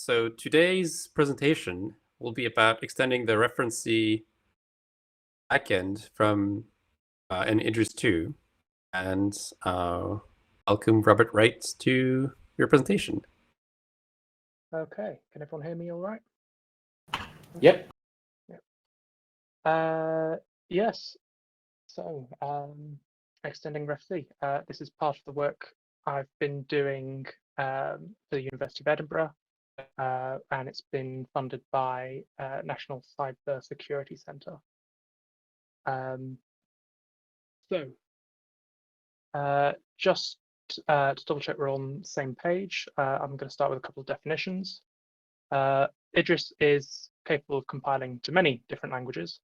So today's presentation will be about extending the RefC backend from in Idris 2. And welcome, Robert Wright, to your presentation. Okay, can everyone hear me all right? Yep. Yes, so extending RefC. This is part of the work I've been doing for the University of Edinburgh, and it's been funded by National Cyber Security Centre. Just to double check we're on the same page, I'm going to start with a couple of definitions. Idris is capable of compiling to many different languages,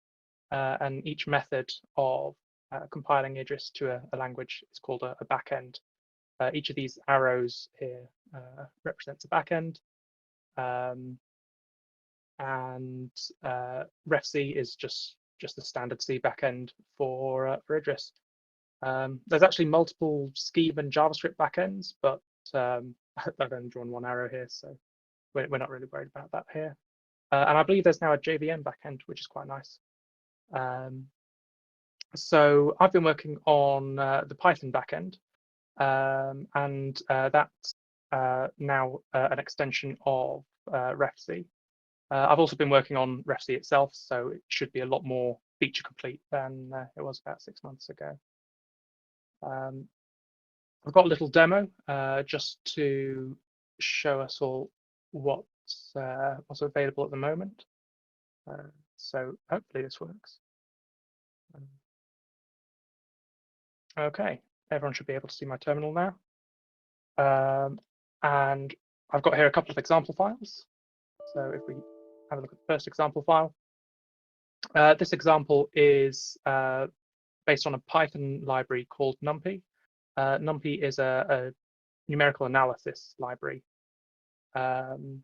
and each method of compiling Idris to a language is called a backend. Each of these arrows here represents a backend, and RefC is just the standard C backend for Idris. There's actually multiple scheme and JavaScript backends, but I've only drawn one arrow here, so we're not really worried about that here. And I believe there's now a JVM backend, which is quite nice. So I've been working on the Python backend, and that's now an extension of RefC. I've also been working on RefC itself, so it should be a lot more feature complete than it was about 6 months ago. I've got a little demo just to show us all what's available at the moment. So hopefully this works. Okay, everyone should be able to see my terminal now. And I've got here a couple of example files. So if we have a look at the first example file, this example is based on a Python library called NumPy. NumPy is a numerical analysis library. And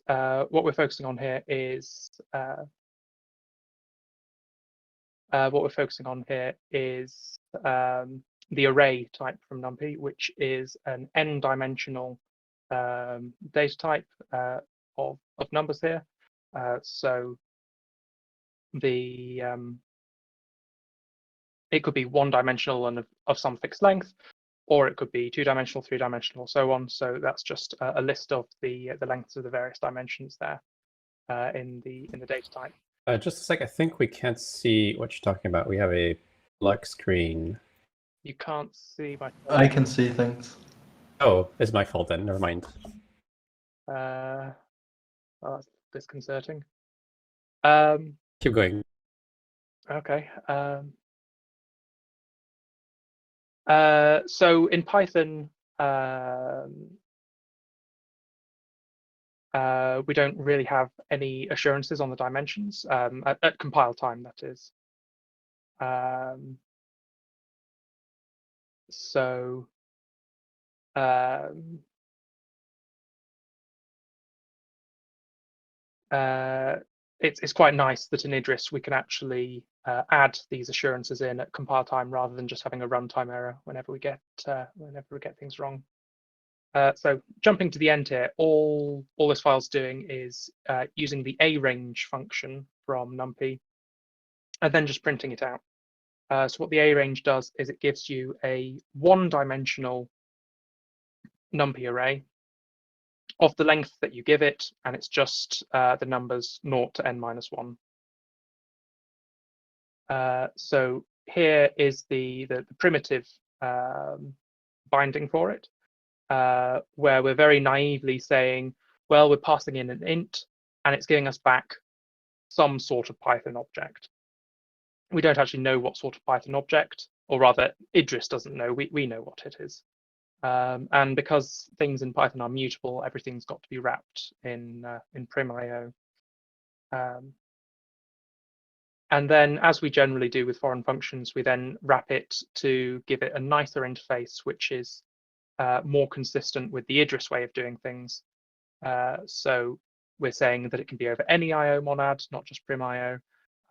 what we're focusing on here is the array type from NumPy, which is an n-dimensional data type of numbers here. So it could be one-dimensional and of some fixed length, or it could be two-dimensional, three-dimensional, so on. So that's just a list of the lengths of the various dimensions there in the data type. Just a sec, I think we can't see what you're talking about. We have a black screen. You can't see my. I can see things. Oh, it's my fault then. Never mind. Well, that's disconcerting. Keep going. Okay. So in Python, we don't really have any assurances on the dimensions at compile time, that is. So it's quite nice that in Idris we can actually add these assurances in at compile time rather than just having a runtime error whenever we get things wrong. So jumping to the end here, all this file's doing is using the arange function from NumPy and then just printing it out. So what the arange does is it gives you a one-dimensional NumPy array of the length that you give it, and it's just the numbers 0 to n-1. So here is the primitive binding for it, where we're very naively saying, well, we're passing in an int, and it's giving us back some sort of Python object. We don't actually know what sort of Python object, or rather, Idris doesn't know. We know what it is. And because things in Python are mutable, everything's got to be wrapped in prim.io. And then, as we generally do with foreign functions, we then wrap it to give it a nicer interface, which is more consistent with the Idris way of doing things. So we're saying that it can be over any IO monad, not just prim.io.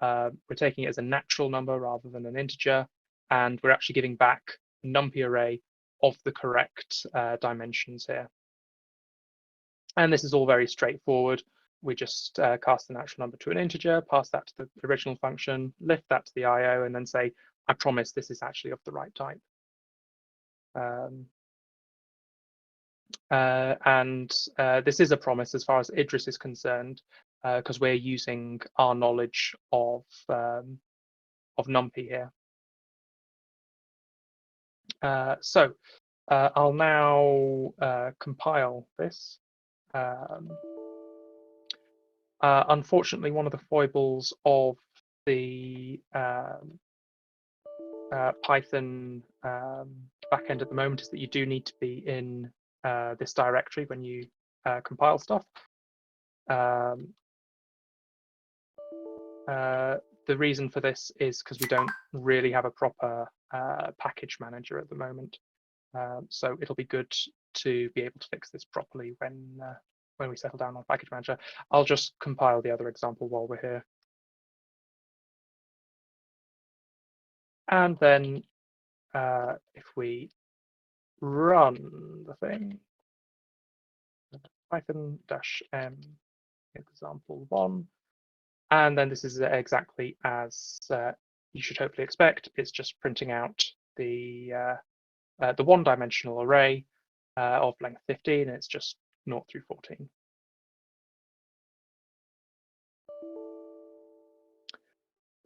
We're taking it as a natural number rather than an integer, and we're actually giving back a NumPy array of the correct dimensions here. And this is all very straightforward. We just cast the natural number to an integer, pass that to the original function, lift that to the IO, and then say, I promise this is actually of the right type. This is a promise as far as Idris is concerned, because we're using our knowledge of NumPy here. I'll now compile this. Unfortunately, one of the foibles of the Python backend at the moment is that you do need to be in this directory when you compile stuff. The reason for this is because we don't really have a proper package manager at the moment. So it'll be good to be able to fix this properly when we settle down on package manager. I'll just compile the other example while we're here. And then if we run the thing, Python-m example1, and then this is exactly as you should hopefully expect. It's just printing out the one-dimensional array of length 15, and it's just 0 through 14.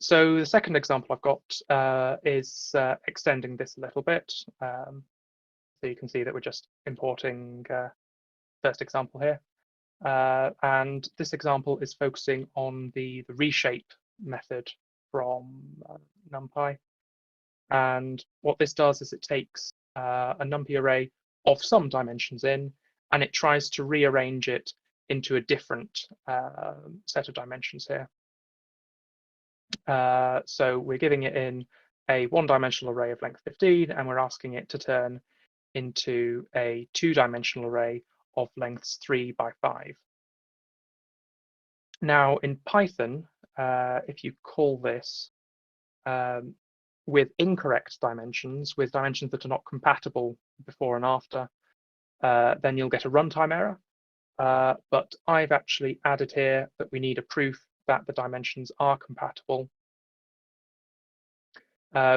So the second example I've got is extending this a little bit. So you can see that we're just importing first example here. And this example is focusing on the reshape method from NumPy. And what this does is it takes a NumPy array of some dimensions in, and it tries to rearrange it into a different set of dimensions here. So we're giving it in a one-dimensional array of length 15, and we're asking it to turn into a two-dimensional array of lengths 3 by 5. Now in Python, if you call this with incorrect dimensions, with dimensions that are not compatible before and after, then you'll get a runtime error. But I've actually added here that we need a proof that the dimensions are compatible,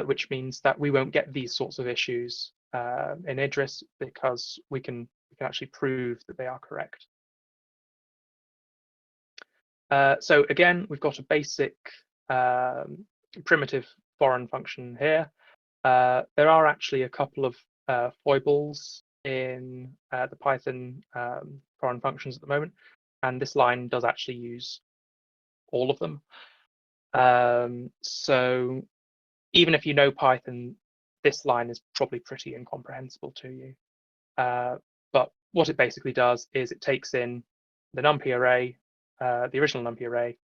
which means that we won't get these sorts of issues in Idris, because we can actually prove that they are correct. So again, we've got a basic primitive foreign function here. There are actually a couple of foibles in the Python foreign functions at the moment, and this line does actually use all of them. So even if you know Python, this line is probably pretty incomprehensible to you. But what it basically does is it takes in the NumPy array, the original NumPy array,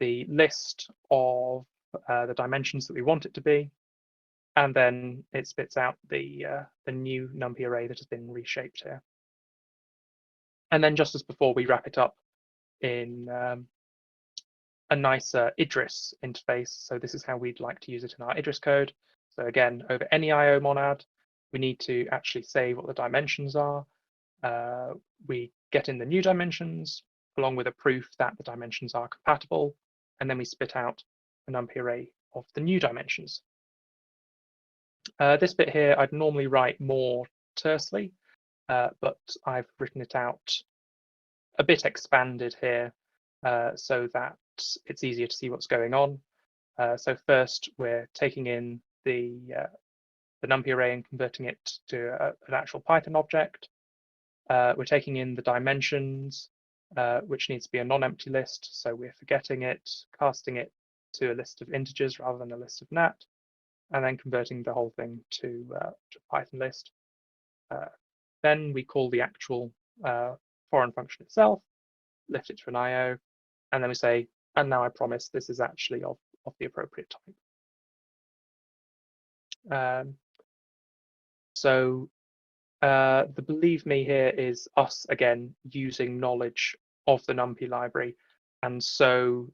the list of the dimensions that we want it to be, and then it spits out the new NumPy array that has been reshaped here. And then just as before, we wrap it up in a nicer Idris interface. So this is how we'd like to use it in our Idris code. So again, over any IO monad, we need to actually say what the dimensions are. We get in the new dimensions along with a proof that the dimensions are compatible, and then we spit out a NumPy array of the new dimensions. This bit here I'd normally write more tersely, but I've written it out a bit expanded here so that it's easier to see what's going on. So first, we're taking in the NumPy array and converting it to an actual Python object. We're taking in the dimensions, which needs to be a non-empty list. So we're forgetting it, casting it to a list of integers rather than a list of nat, and then converting the whole thing to a Python list. Then we call the actual foreign function itself, lift it to an IO, and then we say, and now I promise this is actually of the appropriate type. So the believe me here is us again using knowledge of the NumPy library, and so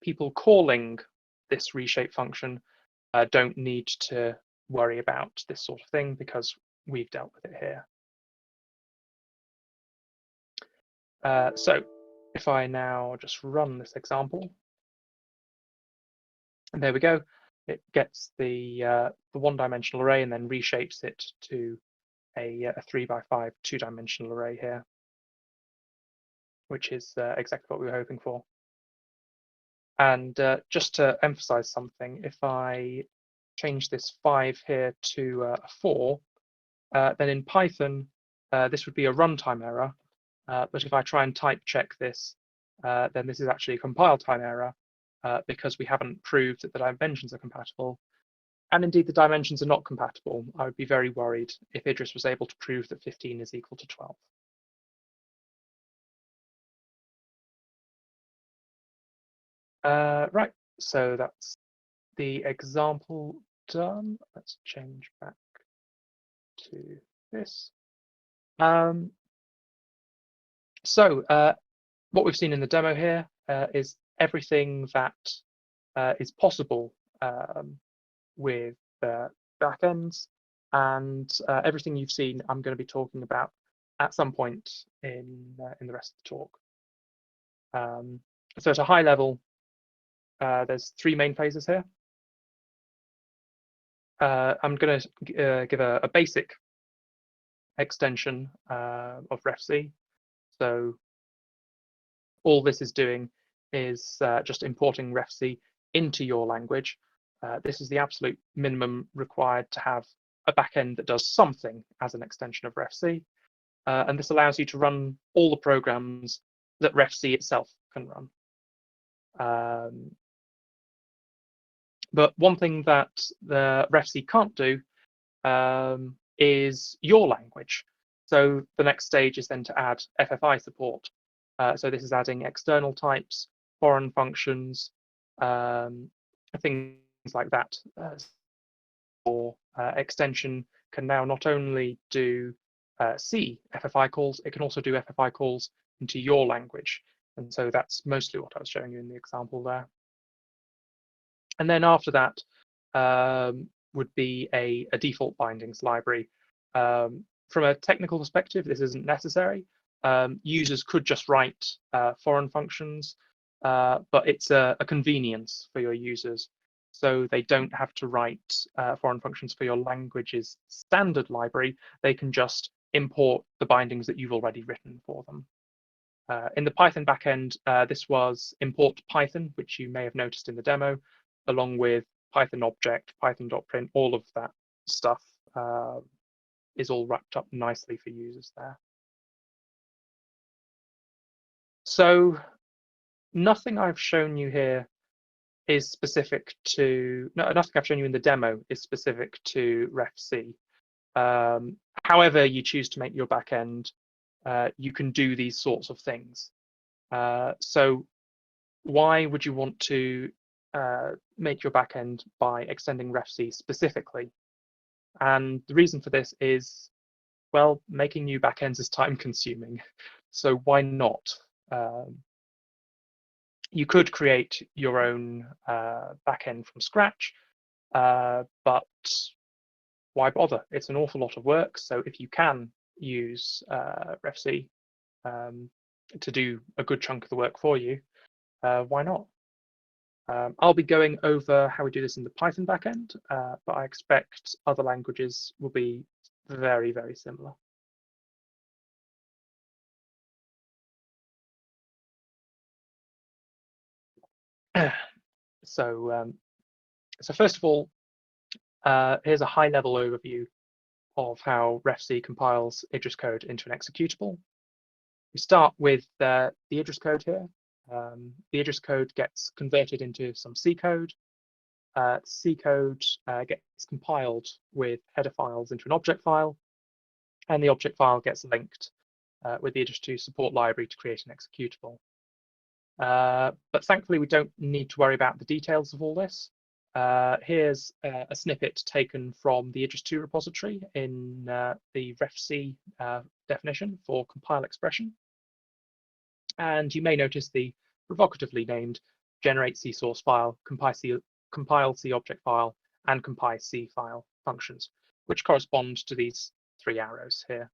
people calling this reshape function don't need to worry about this sort of thing because we've dealt with it here. So if I now just run this example, and there we go, it gets the one-dimensional array and then reshapes it to a 3x5 two-dimensional array here, which is exactly what we were hoping for. And just to emphasize something, if I change this 5 here to a 4, then in Python, this would be a runtime error. But if I try and type check this, then this is actually a compile time error because we haven't proved that the dimensions are compatible. And indeed, the dimensions are not compatible. I would be very worried if Idris was able to prove that 15 is equal to 12. Right, so that's the example done. Let's change back to this. So what we've seen in the demo here is everything that is possible with backends, and everything you've seen I'm going to be talking about at some point in the rest of the talk. So at a high level, there's 3 main phases here. I'm going to give a basic extension of RefC. So all this is doing is just importing RefC into your language. This is the absolute minimum required to have a backend that does something as an extension of RefC. And this allows you to run all the programs that RefC itself can run. But one thing that the RefC can't do is your language. So the next stage is then to add FFI support. So this is adding external types, foreign functions, things like that. Or extension can now not only do C FFI calls, it can also do FFI calls into your language. And so that's mostly what I was showing you in the example there. And then after that would be a default bindings library. From a technical perspective, this isn't necessary. Users could just write foreign functions, but it's a convenience for your users. So they don't have to write foreign functions for your language's standard library. They can just import the bindings that you've already written for them. In the Python backend, this was import Python, which you may have noticed in the demo, along with Python object, Python.print, all of that stuff is all wrapped up nicely for users there. So nothing I've shown you here is specific to, nothing I've shown you in the demo is specific to RefC. However you choose to make your backend, you can do these sorts of things. So why would you want to make your backend by extending RefC specifically? And the reason for this is, well, making new backends is time consuming. So why not? You could create your own backend from scratch, but why bother? It's an awful lot of work. So if you can use RefC to do a good chunk of the work for you, why not? I'll be going over how we do this in the Python backend, but I expect other languages will be very, very similar. So first of all, here's a high-level overview of how RefC compiles Idris code into an executable. We start with the Idris code here. The Idris code gets converted into some C code. C code gets compiled with header files into an object file, and the object file gets linked with the Idris2 support library to create an executable. But thankfully, we don't need to worry about the details of all this. Here's a snippet taken from the Idris2 repository in the RefC definition for compile expression. And you may notice the provocatively named generate C source file, compile C object file, and compile C file functions, which correspond to these 3 arrows here.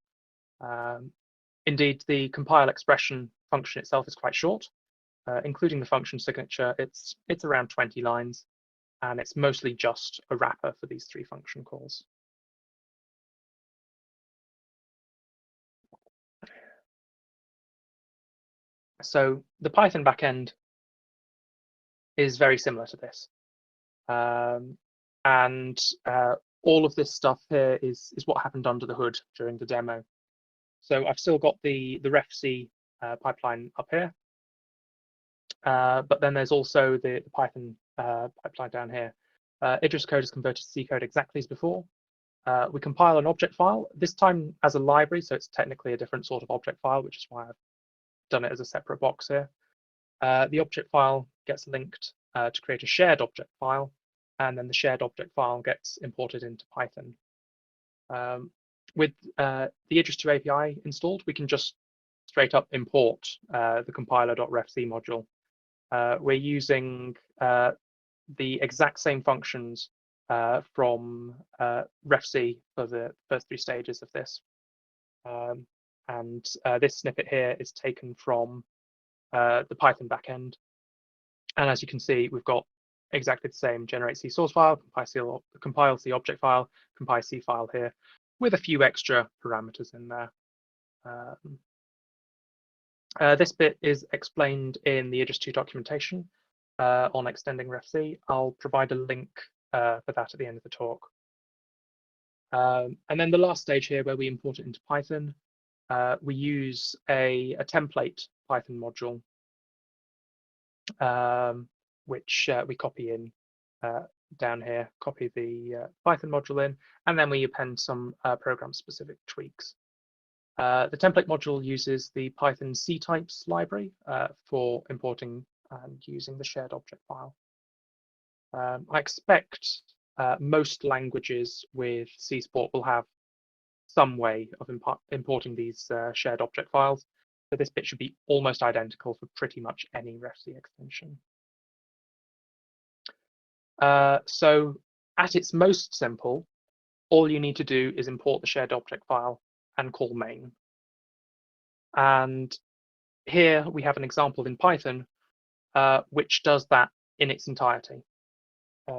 Indeed, the compile expression function itself is quite short, including the function signature. It's around 20 lines, and it's mostly just a wrapper for these 3 function calls. So the Python backend is very similar to this. And all of this stuff here is what happened under the hood during the demo. So I've still got the RefC pipeline up here, but then there's also the Python pipeline down here. Idris code is converted to C code exactly as before. We compile an object file, this time as a library, so it's technically a different sort of object file, which is why I've done it as a separate box here. The object file gets linked to create a shared object file, and then the shared object file gets imported into Python. With the Idris 2 API installed, we can just straight up import the compiler.refc module. We're using the exact same functions from RefC for the first 3 stages of this. And this snippet here is taken from the Python backend. And as you can see, we've got exactly the same generate C source file, compile C object file, compile C file here, with a few extra parameters in there. This bit is explained in the Idris 2 documentation on extending RefC. I'll provide a link for that at the end of the talk. And then the last stage here, where we import it into Python, we use a template Python module, which we copy in down here, copy the Python module in, and then we append some program-specific tweaks. The template module uses the Python C-types library for importing and using the shared object file. I expect most languages with C support will have some way of importing these shared object files. So this bit should be almost identical for pretty much any RefC extension. So at its most simple, all you need to do is import the shared object file and call main. And here we have an example in Python which does that in its entirety.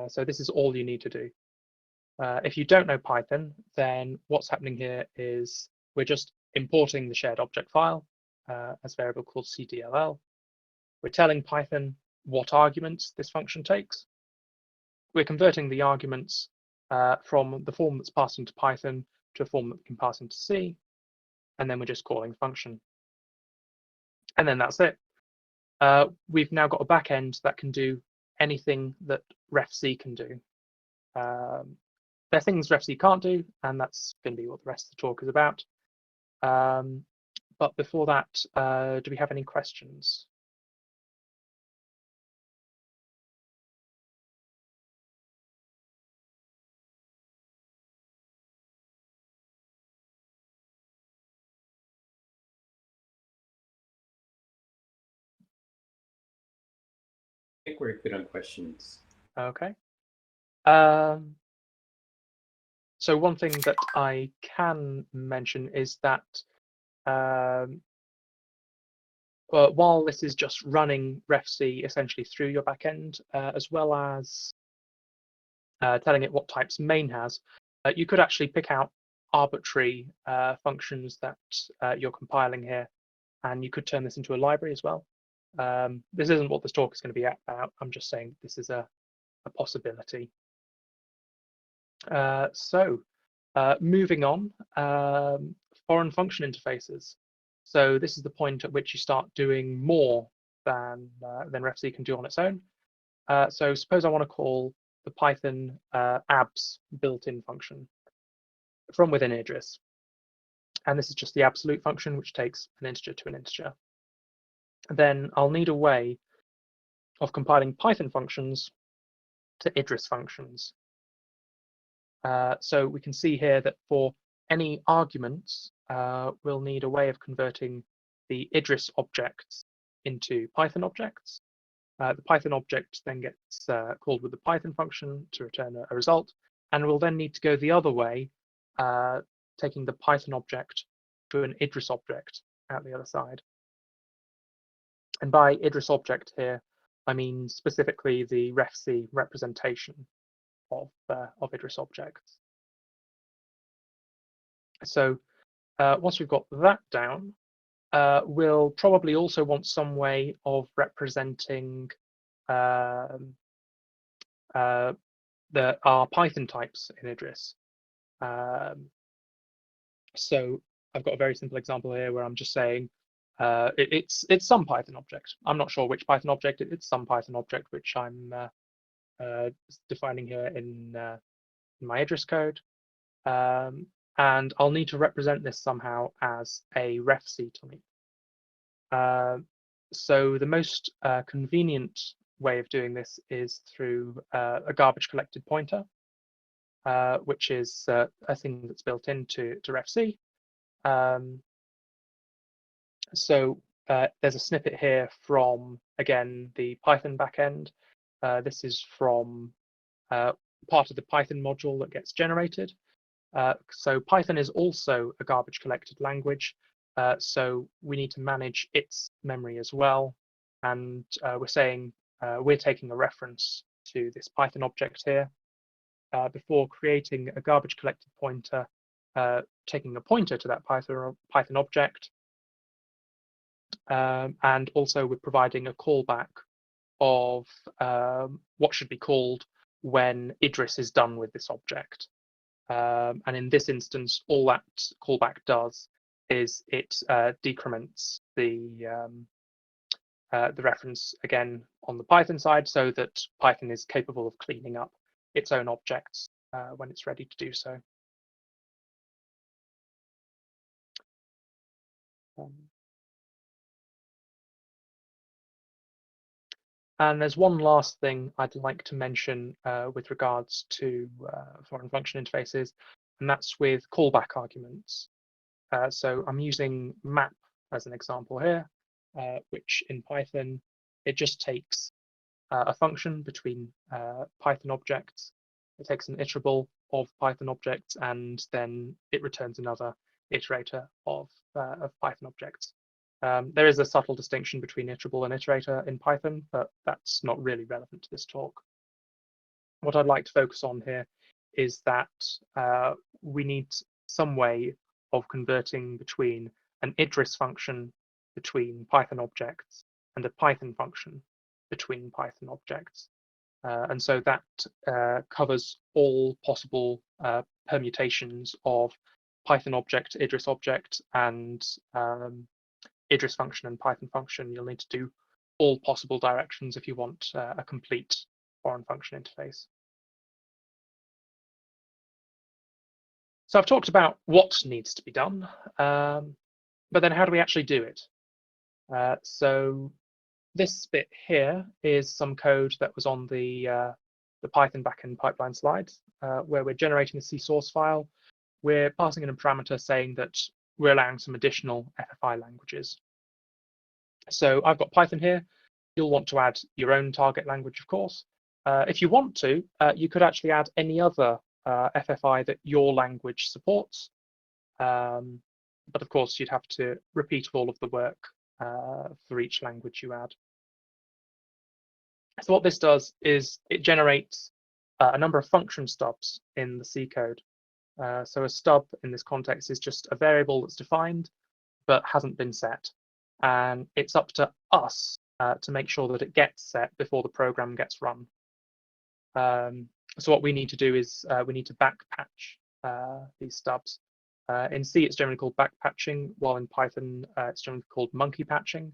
So this is all you need to do. If you don't know Python, then what's happening here is we're just importing the shared object file as a variable called cdll. We're telling Python what arguments this function takes. We're converting the arguments from the form that's passed into Python to a form that we can pass into C, and then we're just calling the function. And then that's it. We've now got a backend that can do anything that RefC can do. There are things RefC can't do, and that's going to be what the rest of the talk is about. But before that, do we have any questions? I think we're good on questions. Okay. So one thing that I can mention is that while this is just running RefC essentially through your backend, as well as telling it what types main has, you could actually pick out arbitrary functions that you're compiling here, and you could turn this into a library as well. This isn't what this talk is going to be about. I'm just saying this is a possibility. So moving on, foreign function interfaces. So this is the point at which you start doing more than RefC can do on its own. So suppose I want to call the Python abs built-in function from within Idris. And this is just the absolute function, which takes an integer to an integer. Then I'll need a way of compiling Python functions to Idris functions. So we can see here that for any arguments, we'll need a way of converting the Idris objects into Python objects. The Python object then gets called with the Python function to return a result, and we'll then need to go the other way, taking the Python object to an Idris object out the other side. And by Idris object here, I mean specifically the RefC representation of Idris objects. So once we've got that down, we'll probably also want some way of representing our Python types in Idris. So I've got a very simple example here where I'm just saying it's some Python object. I'm not sure which Python object. It's some Python object which I'm defining here in my Idris code. And I'll need to represent this somehow as a RefC type. So the most convenient way of doing this is through a garbage collected pointer, which is a thing that's built into RefC. So there's a snippet here from, again, the Python backend. This is from part of the Python module that gets generated. So Python is also a garbage collected language. So we need to manage its memory as well. And we're saying we're taking a reference to this Python object here. Before creating a garbage collected pointer, taking a pointer to that Python object. And also we're providing a callback of what should be called when Idris is done with this object. And in this instance, all that callback does is it decrements the reference again on the Python side so that Python is capable of cleaning up its own objects when it's ready to do so. And there's one last thing I'd like to mention with regards to foreign function interfaces, and that's with callback arguments. So I'm using map as an example here, which in Python, it just takes a function between Python objects. It takes an iterable of Python objects, and then it returns another iterator of Python objects. There is a subtle distinction between iterable and iterator in Python, but that's not really relevant to this talk. What I'd like to focus on here is that we need some way of converting between an Idris function between Python objects and a Python function between Python objects. And so that covers all possible permutations of Python object, Idris object, and Idris function and Python function. You'll need to do all possible directions if you want a complete foreign function interface. So I've talked about what needs to be done, but then how do we actually do it? So this bit here is some code that was on the Python backend pipeline slides, where we're generating a C source file. We're passing in a parameter saying that we're allowing some additional FFI languages. So I've got Python here. You'll want to add your own target language, of course. If you want to, you could actually add any other FFI that your language supports. But of course, you'd have to repeat all of the work for each language you add. So what this does is it generates a number of function stubs in the C code. So a stub in this context is just a variable that's defined but hasn't been set. And it's up to us to make sure that it gets set before the program gets run. So what we need to do is we need to backpatch these stubs. In C, it's generally called backpatching, while in Python, it's generally called monkey patching.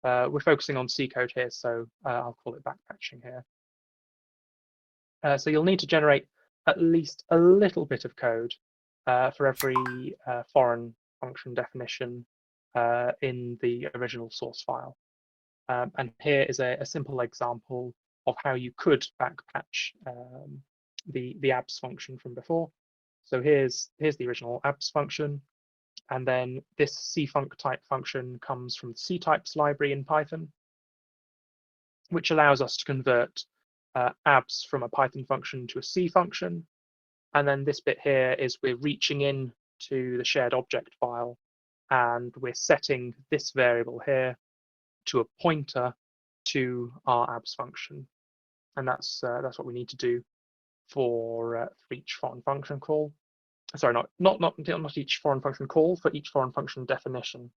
We're focusing on C code here, so I'll call it backpatching here. So you'll need to generate at least a little bit of code for every foreign function definition in the original source file. And here is a simple example of how you could backpatch the abs function from before. So here's the original abs function. And then this cfunc type function comes from the ctypes library in Python, which allows us to convert abs from a Python function to a C function. And then this bit here is we're reaching in to the shared object file and we're setting this variable here to a pointer to our abs function, and that's what we need to do for each foreign function call. Sorry, not each foreign function call, for each foreign function definition.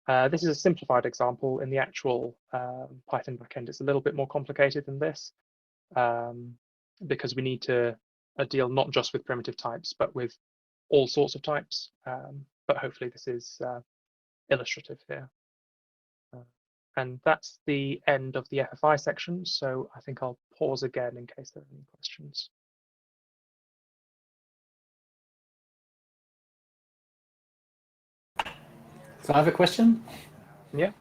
This is a simplified example. In the actual Python backend, it's a little bit more complicated than this, because we need to deal not just with primitive types, but with all sorts of types. But hopefully this is illustrative here. And that's the end of the FFI section. So I think I'll pause again in case there are any questions. So I have a question. Yeah.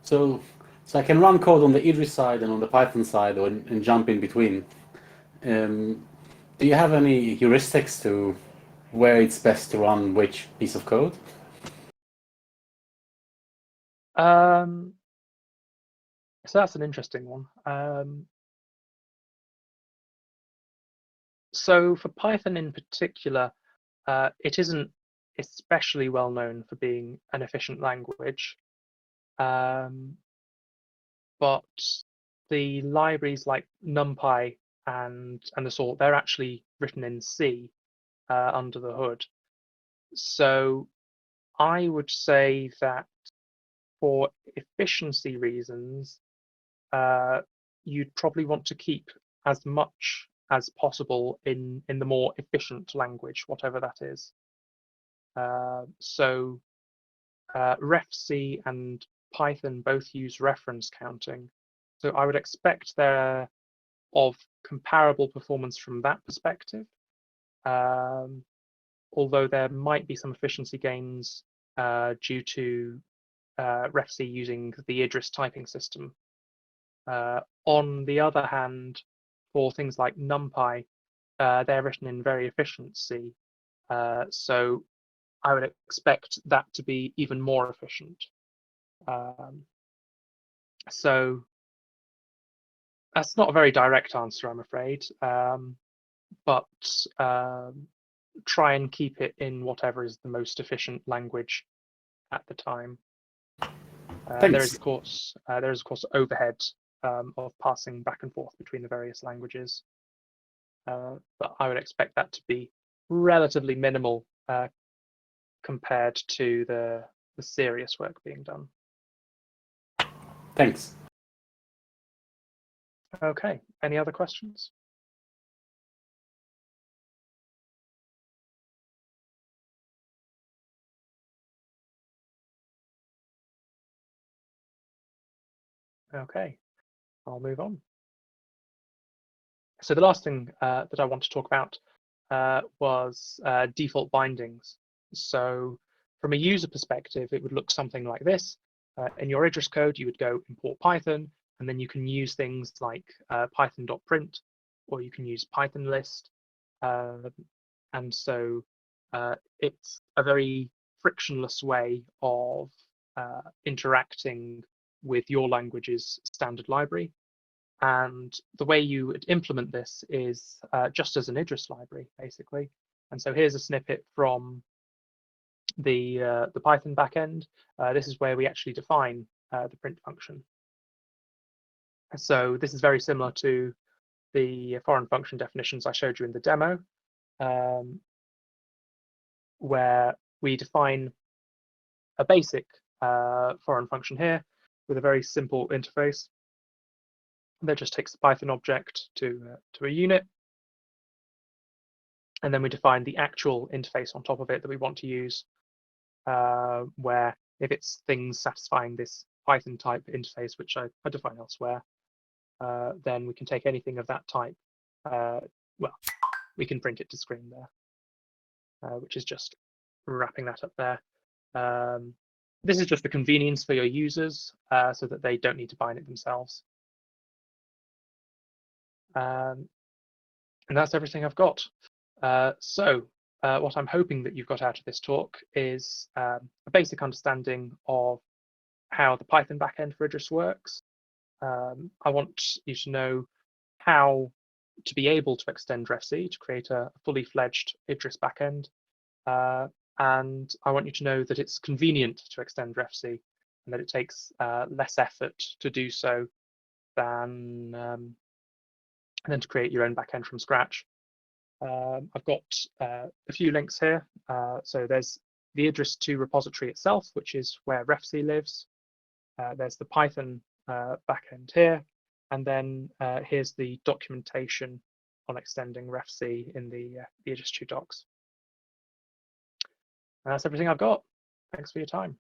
So I can run code on the Idris side and on the Python side, and jump in between. Do you have any heuristics to where it's best to run which piece of code? So that's an interesting one. So for Python in particular, it isn't especially well known for being an efficient language. But the libraries like NumPy and the sort, they're actually written in C under the hood. So I would say that for efficiency reasons, you'd probably want to keep as much as possible in the more efficient language, whatever that is. So RefC and Python both use reference counting. So I would expect they're of comparable performance from that perspective, although there might be some efficiency gains due to RefC using the Idris typing system. On the other hand, for things like NumPy, they're written in very efficient C. So I would expect that to be even more efficient. So that's not a very direct answer, I'm afraid, but try and keep it in whatever is the most efficient language at the time. There is, of course, overhead of passing back and forth between the various languages, but I would expect that to be relatively minimal compared to the serious work being done. Thanks. Okay, any other questions? Okay, I'll move on. So the last thing that I want to talk about was default bindings. So from a user perspective, it would look something like this. In your Idris code, you would go import Python, and then you can use things like python.print, or you can use Python list. And so it's a very frictionless way of interacting with your language's standard library. And the way you would implement this is just as an Idris library, basically. And so here's a snippet from the Python backend. This is where we actually define the print function. So this is very similar to the foreign function definitions I showed you in the demo, where we define a basic foreign function here with a very simple interface that just takes the Python object to a unit, and then we define the actual interface on top of it that we want to use, where if it's things satisfying this Python type interface, which I define elsewhere, then we can take anything of that type. Well, we can print it to screen there, which is just wrapping that up there. This is just the convenience for your users so that they don't need to bind it themselves. And that's everything I've got. So what I'm hoping that you've got out of this talk is a basic understanding of how the Python backend for Idris works. I want you to know how to be able to extend RefC, to create a fully fledged Idris backend. And I want you to know that it's convenient to extend RefC and that it takes less effort to do so than to create your own backend from scratch. I've got a few links here. So there's the Idris 2 repository itself, which is where RefC lives. There's the Python backend here. And then here's the documentation on extending RefC in the Idris 2 docs. And that's everything I've got. Thanks for your time.